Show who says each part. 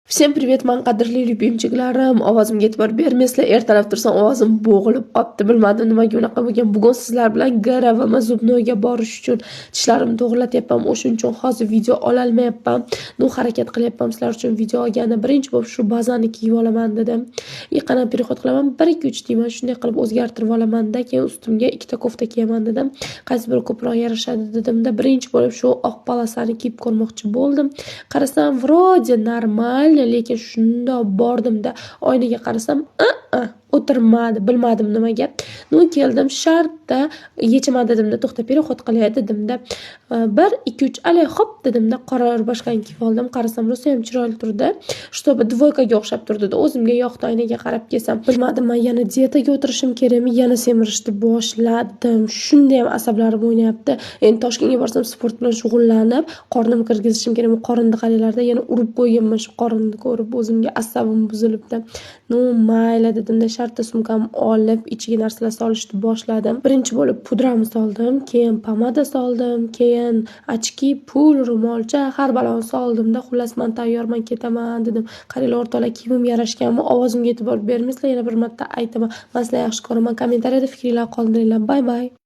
Speaker 1: Всем привет, man qadrli любимчиklarim. Ovozimga e'tibor bermaysizlar. Ertalab tursam ovozim bo'g'ilib qopti. Bilmadim nimaga unaqa bo'lgan. Bugun sizlar bilan Garava va Zubnoga borish uchun tishlarimni to'g'rilatyapman. O'shuning uchun hozir video ola olmayapman. Harakat qilyapman sizlar uchun video olganda. Birinchi bo'lib shu bazani kiyib olaman dedim. Iqana perexod qilaman. 1-2-3 deyman. Shunday qilib o'zgartirib olaman-da, keyin ustimga ikkita kofta kiyaman dedim. Qaysi biri ko'proq yarashadi dedimda, birinchi bo'lib shu oq polosani kiyib ko'rmoqchi bo'ldim. Qarasam, vrodi normal, lekin shunda bordimda oynaga qarasam, o'tirmadi, bilmadim nimaga. Keldim, shartta yechaman dedimda, to'xta perexod qilay dedimda. 1-2-3 alay hop dedimda, qora rubashkani kiyib oldim. Qarasam, rosa ham chiroyli turdi. Shtobi dvoykaga o'xshab turdi. O'zimga yoqdi, oynaga qarab kelsam. Bilmadim, men yana diyetaga o'tirishim kerakmi, yana semirishni boshladim. Shunda ham asablarim o'ynayapti. Endi Toshkentga borsam sport bilan shug'ullanib, qornimni kirgizishim kerakmi? Qorinni qaranglarda, yana urib qo'yganman shu qorinni ko'rib, o'zimga asabim buzilibdi. Mayli dedimda, shartta sumkamni olib, ichiga narsalar solishni boshladim. Birinchi bo'lib pudrani soldim, keyin pomada soldim, keyin ochki, pul, ro'molcha, har baloni soldimda. Xullas, men tayyorman, ketaman dedim. Qaranglar, o'rtoqlar, kiyimim yarashganmi? Ovozimga e'tibor bermaysizlar, yana bir marta aytaman. Men sizlarni yaxshi ko'raman. Kommentariyada fikringlarni qoldiringlar. Bay bay.